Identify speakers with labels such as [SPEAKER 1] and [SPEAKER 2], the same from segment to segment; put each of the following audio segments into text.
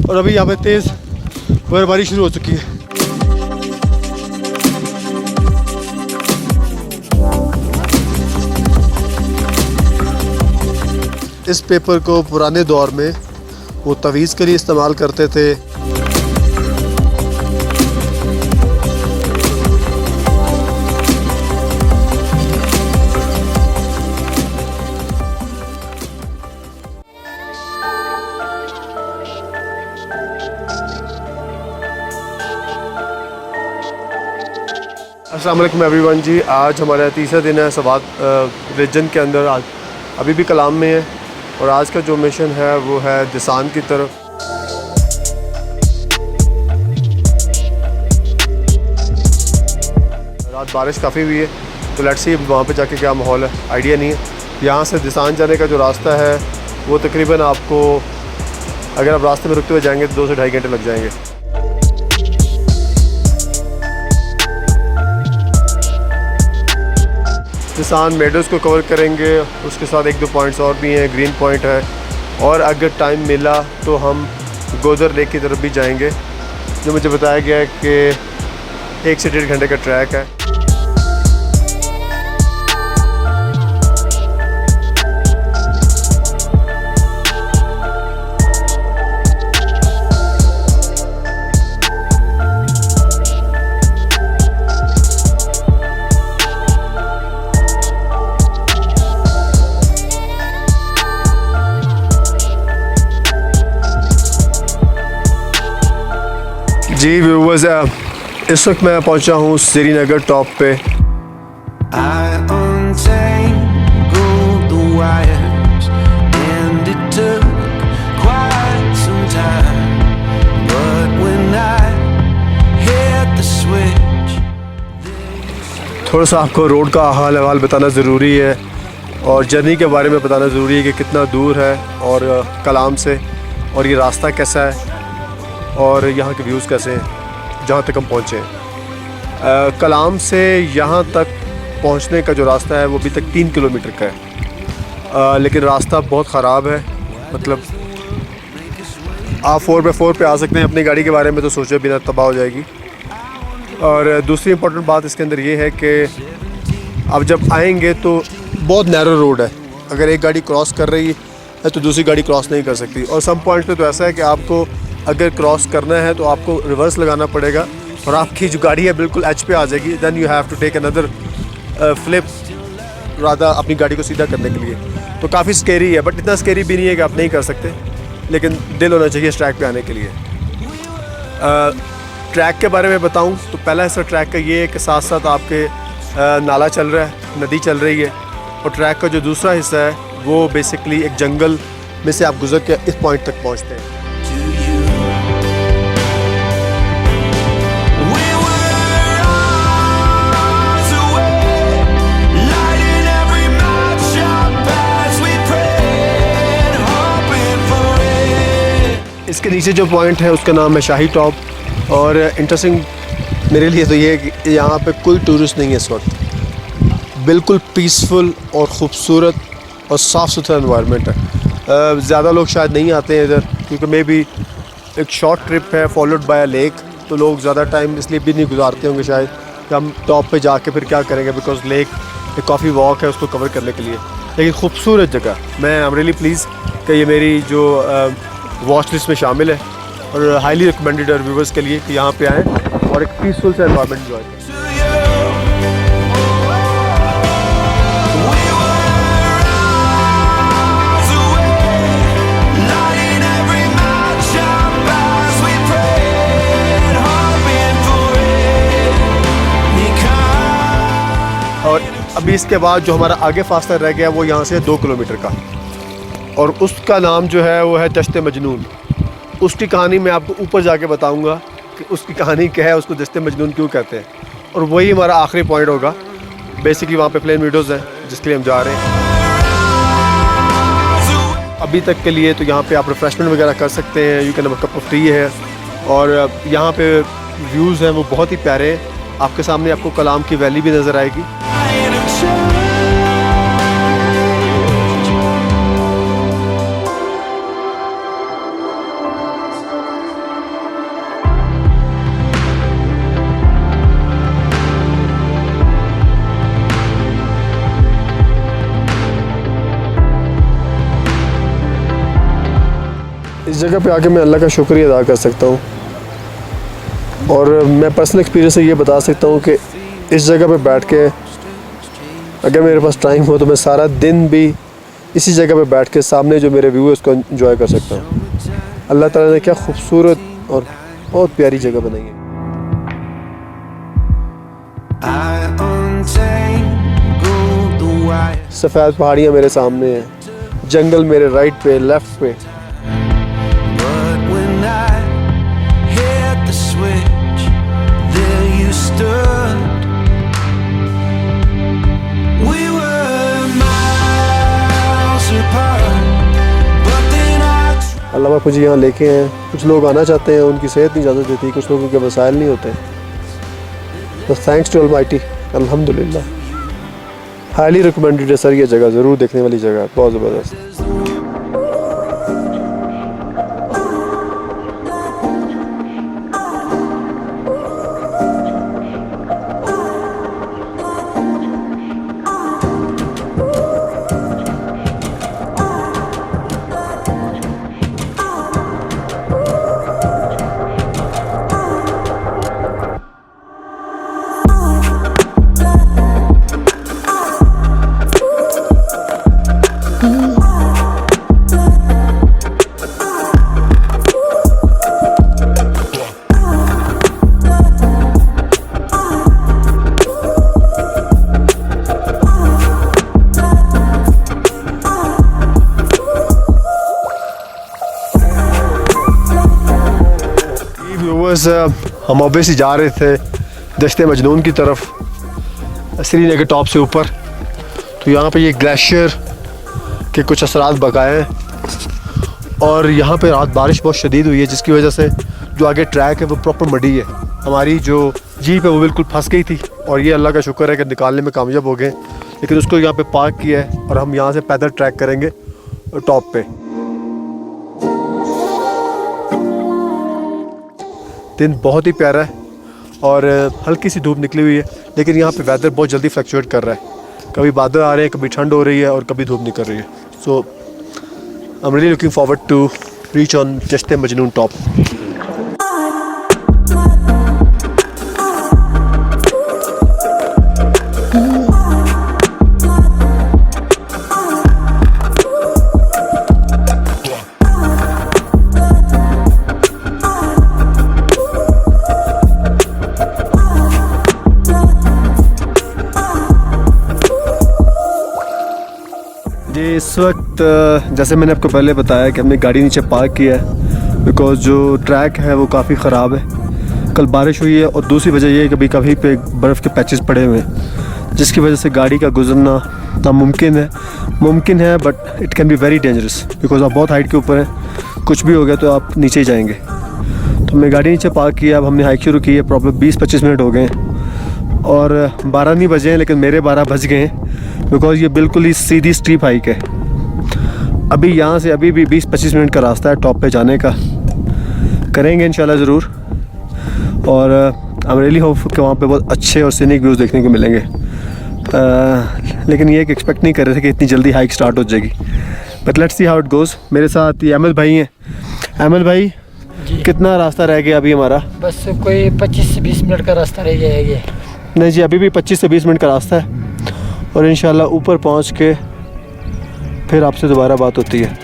[SPEAKER 1] और अभी यहाँ पे तेज़ बर्फबारी शुरू हो चुकी है। इस पेपर को पुराने दौर में वो तवीज़ के लिए इस्तेमाल करते थे। अस्सलाम वालेकुम एवरीवन जी, आज हमारा तीसरा दिन है सवात रीजन के अंदर। आज अभी भी कलाम में है और आज का जो मिशन है वो है दिसान की तरफ। रात बारिश काफ़ी हुई है तो लेट्स सी वहाँ पे जाके क्या माहौल है, आइडिया नहीं है। यहाँ से दिसान जाने का जो रास्ता है वो तकरीबन आपको, अगर आप रास्ते में रुकते हुए जाएंगे तो 2 से ढाई घंटे लग जाएंगे। दिसान मेडोज़ को कवर करेंगे, उसके साथ 1-2 पॉइंट्स और भी हैं, ग्रीन पॉइंट है, और अगर टाइम मिला तो हम गोदर लेक की तरफ भी जाएंगे, जो मुझे बताया गया है कि 1 से 1.5 घंटे का ट्रैक है। जी व्यूवर्स, इस वक्त मैं पहुंचा हूँ श्रीनगर टॉप पे। थोड़ा सा आपको रोड का हाल अहवाल बताना ज़रूरी है और जर्नी के बारे में बताना ज़रूरी है कि कितना दूर है और कलाम से, और ये रास्ता कैसा है और यहाँ के व्यूज़ कैसे हैं जहाँ तक हम पहुँचे हैं। कलाम से यहाँ तक पहुँचने का जो रास्ता है वो अभी तक 3 किलोमीटर का है, लेकिन रास्ता बहुत ख़राब है। मतलब आप 4x4 पे आ सकते हैं, अपनी गाड़ी के बारे में तो सोचे बिना तबाह हो जाएगी। और दूसरी इम्पोर्टेंट बात इसके अंदर ये है कि अब जब आएंगे तो बहुत नैरो रोड है, अगर एक गाड़ी क्रॉस कर रही है तो दूसरी गाड़ी क्रॉस नहीं कर सकती। और सम पॉइंट पे तो ऐसा है कि आपको अगर क्रॉस करना है तो आपको रिवर्स लगाना पड़ेगा और आपकी जो गाड़ी है बिल्कुल एच पे आ जाएगी। Then you have to take another flip rather अपनी गाड़ी को सीधा करने के लिए। तो काफ़ी स्केरी है, बट इतना स्केरी भी नहीं है कि आप नहीं कर सकते, लेकिन दिल होना चाहिए इस ट्रैक पे आने के लिए। ट्रैक के बारे में बताऊं तो पहला हिस्सा ट्रैक का ये है कि साथ साथ आपके नाला चल रहा है, नदी चल रही है, और ट्रैक का जो दूसरा हिस्सा है वो बेसिकली एक जंगल में से आप गुजर के इस पॉइंट तक पहुँचते हैं। इसके नीचे जो पॉइंट है उसका नाम है शाही टॉप, और इंटरेस्टिंग मेरे लिए तो ये है कि यहाँ पे कोई टूरिस्ट नहीं है इस वक्त। बिल्कुल पीसफुल और ख़ूबसूरत और साफ़ सुथरा एनवायरनमेंट है। ज़्यादा लोग शायद नहीं आते हैं इधर क्योंकि मे बी एक शॉर्ट ट्रिप है फॉलोड बाय अ लेक, तो लोग ज़्यादा टाइम इसलिए भी नहीं गुजारते होंगे शायद कि हम टॉप पे जाके फिर क्या करेंगे, बिकॉज लेक एक काफ़ी वॉक है उसको कवर करने के लिए। लेकिन खूबसूरत जगह, मैं आई एम रियली प्लीज़ कि ये मेरी जो वॉच लिस्ट में शामिल है और हाईली रिकमेंडेड है व्यूवर्स के लिए कि यहाँ पे आएँ और एक पीसफुल से एनवायरनमेंट एंजॉय करें। और अभी इसके बाद जो हमारा आगे फासला रह गया वो यहाँ से 2 किलोमीटर का, और उसका नाम जो है वो है दश्ते मजनून। उसकी कहानी मैं आपको ऊपर जाके बताऊंगा कि उसकी कहानी क्या है, उसको दश्ते मजनून क्यों कहते हैं, और वही हमारा आखिरी पॉइंट होगा। बेसिकली वहाँ पे प्लेन वीडियोज़ हैं जिसके लिए हम जा रहे हैं। अभी तक के लिए तो यहाँ पे आप रिफ़्रेशमेंट वगैरह कर सकते हैं, you can have a cup of T है, और यहाँ पे व्यूज़ हैं वो बहुत ही प्यारे हैं। आपके सामने आपको कलाम की वैली भी नज़र आएगी। इस जगह पे आके मैं अल्लाह का शुक्रिया अदा कर सकता हूँ। और मैं पर्सनल एक्सपीरियंस से ये बता सकता हूँ कि इस जगह पे बैठ के अगर मेरे पास टाइम हो तो मैं सारा दिन भी इसी जगह पे बैठ के सामने जो मेरे व्यू है उसको एंजॉय कर सकता हूँ। अल्लाह ताला ने क्या खूबसूरत और बहुत प्यारी जगह बनाई है। सफ़ेद पहाड़ियाँ मेरे सामने हैं, जंगल मेरे राइट पे लेफ़्ट पे। अल्लाह पाक मुझे यहाँ लेके हैं। कुछ लोग आना चाहते हैं, उनकी सेहत नहीं इजाज़त देती, कुछ लोगों के वसाइल नहीं होते। तो थैंक्स टू ऑलमाइटी, अल्हम्दुलिल्लाह। हाईली रिकमेंडेड है सर, ये जगह ज़रूर देखने वाली जगह है, बहुत ज़बरदस्त। हम ऑब्वियसली जा रहे थे दश्ते मजनून की तरफ, श्रीनगर टॉप से ऊपर। तो यहाँ पे ये ग्लेशियर के कुछ असरात बकाए हैं और यहाँ पे रात बारिश बहुत शदीद हुई है, जिसकी वजह से जो आगे ट्रैक है वो प्रॉपर मडी है। हमारी जो जीप है वो बिल्कुल फंस गई थी और ये अल्लाह का शुक्र है कि निकालने में कामयाब हो गए, लेकिन उसको यहाँ पे पार्क किया है और हम यहाँ से पैदल ट्रैक करेंगे टॉप पे। दिन बहुत ही प्यारा है और हल्की सी धूप निकली हुई है, लेकिन यहाँ पे वेदर बहुत जल्दी फ्लक्चुएट कर रहा है। कभी बादल आ रहे हैं, कभी ठंड हो रही है और कभी धूप निकल रही है। So I am really looking forward to reach on Dashte Majnun top. इस वक्त जैसे मैंने आपको पहले बताया कि हमने गाड़ी नीचे पार्क किया है बिकॉज़ जो ट्रैक है वो काफ़ी ख़राब है। कल बारिश हुई है और दूसरी वजह ये है कि कभी पे बर्फ़ के पैचेस पड़े हुए हैं, जिसकी वजह से गाड़ी का गुजरना नामुमकिन है but it can be very dangerous because आप बहुत हाइट के ऊपर हैं, कुछ भी हो गया तो आप नीचे ही जाएंगे। तो हमने गाड़ी नीचे पार्क किया। अब हमने हाइक शुरू की है, प्रॉपर 20-25 मिनट हो गए हैं और 12 नहीं बजे हैं, लेकिन मेरे 12 बज गए हैं बिकॉज़ ये बिल्कुल ही सीधी स्टीप हाइक है। अभी यहाँ से अभी भी 20-25 मिनट का रास्ता है टॉप पे जाने का, करेंगे इंशाल्लाह ज़रूर। और आई एम रियली होप कि वहाँ पे बहुत अच्छे और सीनिक व्यूज़ देखने को मिलेंगे। लेकिन ये एक एक्सपेक्ट नहीं कर रहे थे कि इतनी जल्दी हाइक स्टार्ट हो जाएगी, but let's see how it goes. मेरे साथ ये अहमद भाई हैं। अहमद भाई
[SPEAKER 2] जी,
[SPEAKER 1] कितना रास्ता रह गया अभी हमारा?
[SPEAKER 2] बस कोई 25 से 20 मिनट का रास्ता रह जाएगा।
[SPEAKER 1] नहीं जी, अभी भी 25 से 20 मिनट का रास्ता है और इंशाल्लाह ऊपर पहुँच के फिर आपसे दोबारा बात होती है।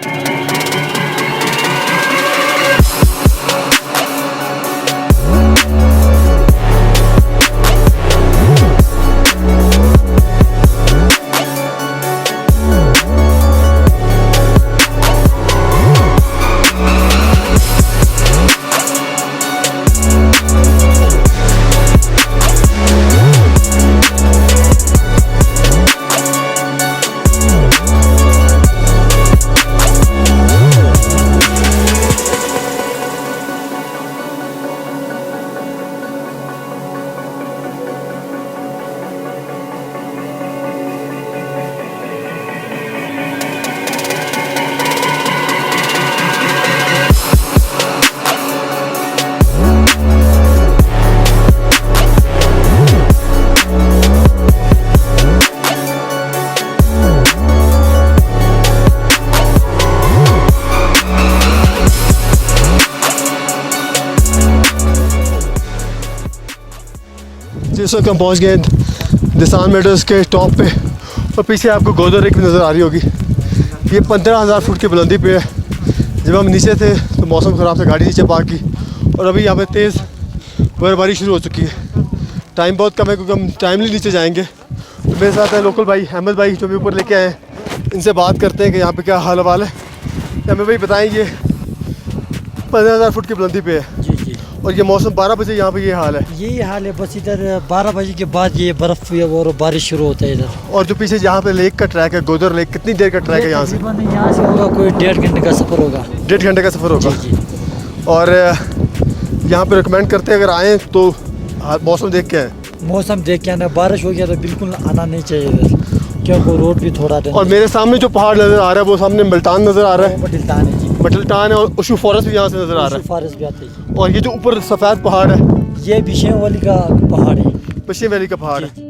[SPEAKER 1] तो इस वक्त हम पहुँच गए दिसान मेडोज़ के टॉप पे और पीछे आपको गोदर लेक भी नज़र आ रही होगी। ये 15,000 फुट की बुलंदी पे है। जब हम नीचे थे तो मौसम ख़राब था, गाड़ी नीचे पार्क की और अभी यहाँ पे तेज़ बर्फबारी शुरू हो चुकी है। टाइम बहुत कम है क्योंकि हम टाइमली नीचे जाएंगे। तो मेरे साथ है लोकल भाई अहमद भाई जो भी ऊपर लेके आए हैं। इनसे बात करते हैं कि यहाँ पे क्या हाल हवाल है। अहमद भाई बताएंगे 15,000 फुट की बुलंदी पे है
[SPEAKER 2] जी जी,
[SPEAKER 1] और ये मौसम 12 बजे यहाँ पे ये हाल है।
[SPEAKER 2] यही हाल है। बस इधर 12 बजे के बाद ये बर्फ़ और बारिश शुरू होता है इधर।
[SPEAKER 1] और जो पीछे यहाँ पे लेक का ट्रैक है, गोदर लेक, कितनी देर का ट्रैक है यहाँ से?
[SPEAKER 2] तकरीबन यहाँ से होगा कोई 1.5 घंटे का सफ़र होगा।
[SPEAKER 1] 1.5 घंटे का सफ़र होगा।
[SPEAKER 2] जी जी,
[SPEAKER 1] और यहाँ पे रिकमेंड करते हैं अगर आएँ तो मौसम देख के आएँ।
[SPEAKER 2] मौसम देख के आना, बारिश हो गया तो बिल्कुल आना नहीं चाहिए इधर क्योंकि रोड भी थोड़ा
[SPEAKER 1] और मेरे सामने जो पहाड़ नज़र आ रहा है वो सामने मल्टान नज़र आ रहा है,
[SPEAKER 2] बटिल्तान है जी,
[SPEAKER 1] बटलटान है और उशू फॉरेस्ट भी यहाँ से नज़र आ रहा
[SPEAKER 2] फारस भी आते हैं।
[SPEAKER 1] है। और ये जो ऊपर सफ़ेद पहाड़ है
[SPEAKER 2] ये बिशेम वाली का पहाड़ है।
[SPEAKER 1] पश्चिम वैली का पहाड़ है।
[SPEAKER 2] जी,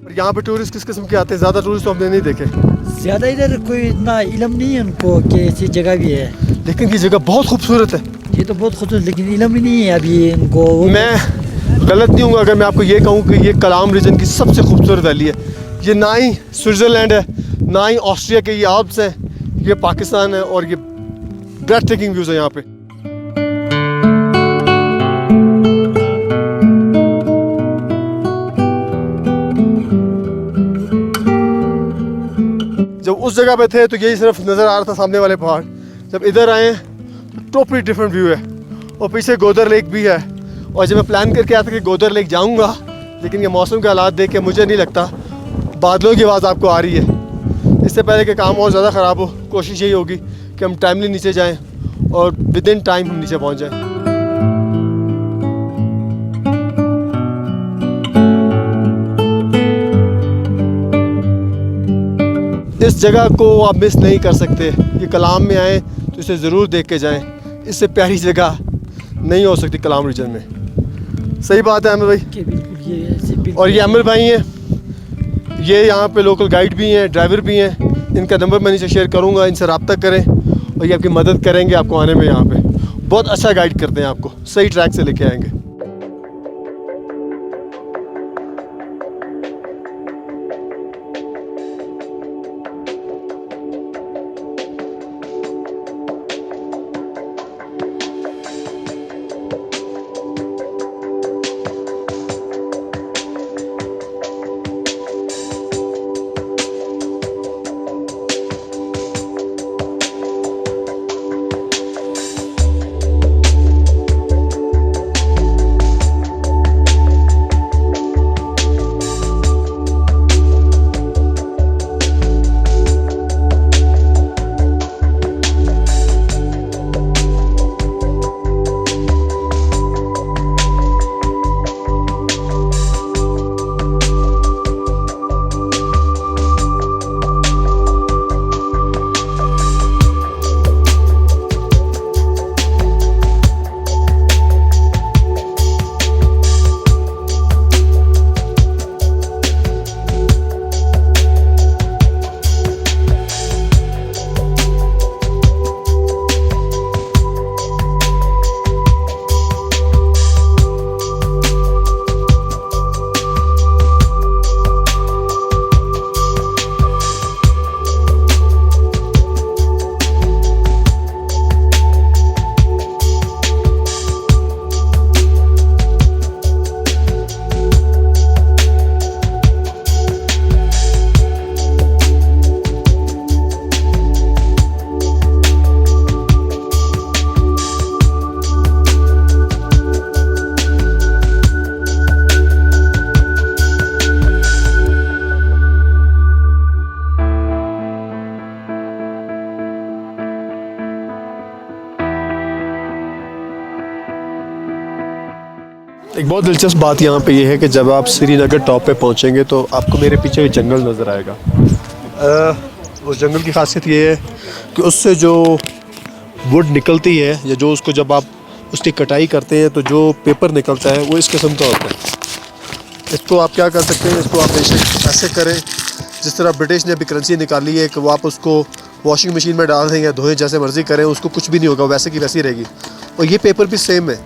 [SPEAKER 1] और यहाँ पे टूरिस्ट किस किस्म के आते हैं? ज़्यादा टूरिस्ट तो हमने नहीं देखे,
[SPEAKER 2] ज़्यादा इधर कोई इतना इलम नहीं है उनको कि ऐसी जगह भी है।
[SPEAKER 1] लेकिन ये जगह बहुत खूबसूरत है।
[SPEAKER 2] ये तो बहुत खूबसूरत, लेकिन इलम ही नहीं है अभी इनको।
[SPEAKER 1] मैं गलत नहीं हूँ अगर मैं आपको ये कहूँ कि ये कलाम रीजन की सबसे खूबसूरत वैली है। ये ना ही स्विट्ज़रलैंड है, ना ही ऑस्ट्रिया के ये आल्प्स हैं, ये पाकिस्तान है और ये ब्रेथ टेकिंग व्यूज़ है यहाँ पे। जब उस जगह पे थे तो यही सिर्फ नज़र आ रहा था सामने वाले पहाड़। जब इधर आए तो टोटली डिफरेंट व्यू है और पीछे गोदर लेक भी है। और जब मैं प्लान करके आया था कि गोदर लेक जाऊंगा, लेकिन ये मौसम के हालात देख के मुझे नहीं लगता। बादलों की आवाज़ आपको आ रही है। इससे पहले कि काम और ज़्यादा ख़राब हो, कोशिश यही होगी कि हम टाइमली नीचे जाएं और विद इन टाइम हम नीचे पहुंच जाएं। इस जगह को आप मिस नहीं कर सकते। ये कलाम में आए तो इसे ज़रूर देख के जाएं। इससे प्यारी जगह नहीं हो सकती कलाम रीजन में। सही बात है अमर भाई।
[SPEAKER 2] कि बिल्कुल ये ऐसे बिल्कुल।
[SPEAKER 1] और ये अमर भाई हैं, ये यहाँ पे लोकल गाइड भी हैं, ड्राइवर भी हैं। इनका नंबर मैं नीचे शेयर करूँगा, इनसे रब्ता करें और ये आपकी मदद करेंगे आपको आने में। यहाँ पे बहुत अच्छा गाइड करते हैं, आपको सही ट्रैक से लेके आएंगे। एक बहुत दिलचस्प बात यहाँ पे ये है कि जब आप श्रीनगर टॉप पे पहुँचेंगे तो आपको मेरे पीछे जंगल नज़र आएगा। उस जंगल की खासियत ये है कि उससे जो वुड निकलती है या जो उसको जब आप उसकी कटाई करते हैं तो जो पेपर निकलता है वो इस किस्म का होता है। इसको आप क्या कर सकते हैं, इसको आप ऐसे करें जिस तरह ब्रिटिश ने अभी करेंसी निकाली है कि वो आप उसको वॉशिंग मशीन में डाल दें या धोएं, जैसे मर्ज़ी करें, उसको कुछ भी नहीं होगा, वैसे की वैसी रहेगी। और ये पेपर भी सेम है।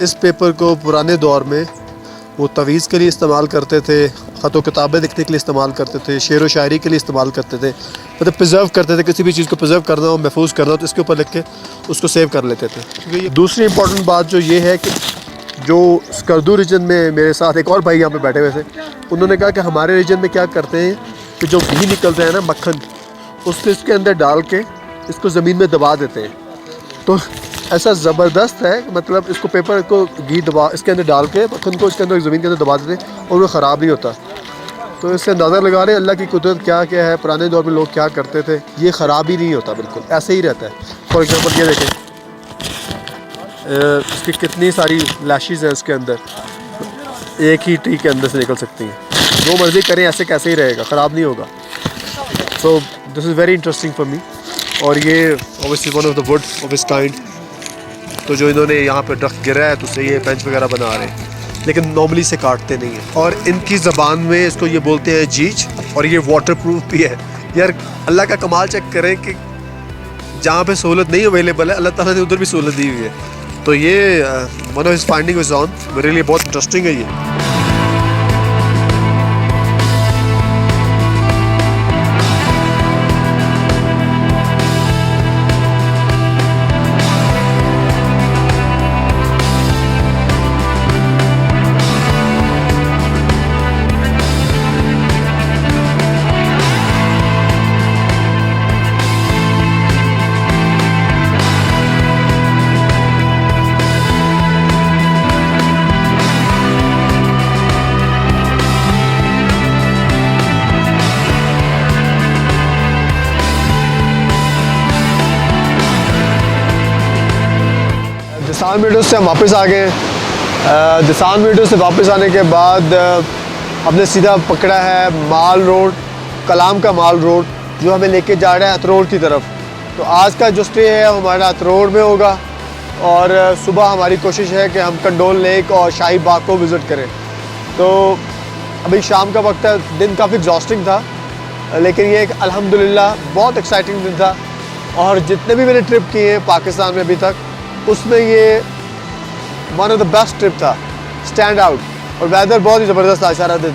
[SPEAKER 1] इस पेपर को पुराने दौर में वो तवीज़ के लिए इस्तेमाल करते थे, ख़त व किताबें लिखने के लिए इस्तेमाल करते थे, शेर व शायरी के लिए इस्तेमाल करते थे, मतलब प्रिजर्व करते थे। किसी भी चीज़ को प्रिजर्व करना हो, महफूज करना हो तो इसके ऊपर लिख के उसको सेव कर लेते थे। क्योंकि दूसरी इंपॉर्टेंट बात जो ये है कि जो स्कर्दू रीजन में मेरे साथ एक और भाई यहाँ पे बैठे हुए थे, उन्होंने कहा कि हमारे रीजन में क्या करते हैं कि जो घी निकलता है ना, मक्खन, उसको इसके अंदर डाल के इसको ज़मीन में दबा देते हैं। तो ऐसा ज़बरदस्त है, मतलब इसको पेपर को घी दबा इसके अंदर डाल के मक्खन को इसके अंदर ज़मीन के अंदर दबा देते हैं और वो ख़राब नहीं होता। तो इससे अंदाज़ा लगा रहे हैं अल्लाह की कुदरत क्या क्या है, पुराने दौर में लोग क्या करते थे। ये ख़राब ही नहीं होता, बिल्कुल ऐसे ही रहता है। फॉर एग्ज़ाम्पल ये देखें, इसकी कितनी सारी लैशेज़ हैं इसके अंदर, एक ही ट्री के अंदर से निकल सकती हैं। जो मर्ज़ी करें ऐसे कैसे ही रहेगा, ख़राब नहीं होगा। So this is very interesting for me. और ये obviously one of the wood of इस काइंड। तो जो इन्होंने यहाँ पे दरख्त गिरा है तो उससे ये बेंच वगैरह बना रहे हैं, लेकिन नॉर्मली से काटते नहीं हैं। और इनकी ज़बान में इसको ये बोलते हैं जीज, और ये वाटर प्रूफ भी है। यार अल्लाह का कमाल चेक करें कि जहाँ पे सहूलत नहीं अवेलेबल है, अल्लाह ताला ने उधर भी सहूलत दी हुई है। तो ये one of his finding is on, मेरे लिए बहुत इंटरेस्टिंग है ये। दिसान वीडियो से हम वापस आ गए हैं। दिसान वीडियो से वापस आने के बाद हमने सीधा पकड़ा है माल रोड, कलाम का माल रोड, जो हमें लेके जा रहा है अतरोड की तरफ। तो आज का जो स्टे है हमारा अतरोड में होगा, और सुबह हमारी कोशिश है कि हम कंडोल लेक और शाही बाग को विज़िट करें। तो अभी शाम का वक्त है, दिन काफ़ी एग्जॉस्टिंग था, लेकिन ये एक अल्हम्दुलिल्लाह बहुत एक्साइटिंग दिन था। और जितने भी मैंने ट्रिप किए हैं पाकिस्तान में अभी तक, उसमें ये one of the best trip था, स्टैंड आउट। और वेदर बहुत ही ज़बरदस्त था सारा दिन।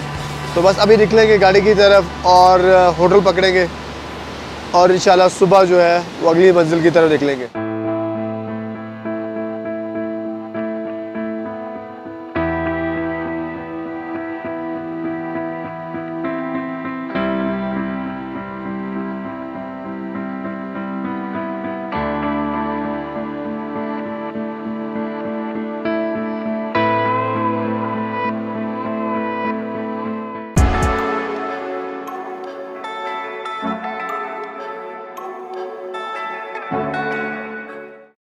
[SPEAKER 1] तो बस अभी निकलेंगे गाड़ी की तरफ और होटल पकड़ेंगे, और इंशाल्लाह सुबह जो है वो अगली मंजिल की तरफ निकलेंगे।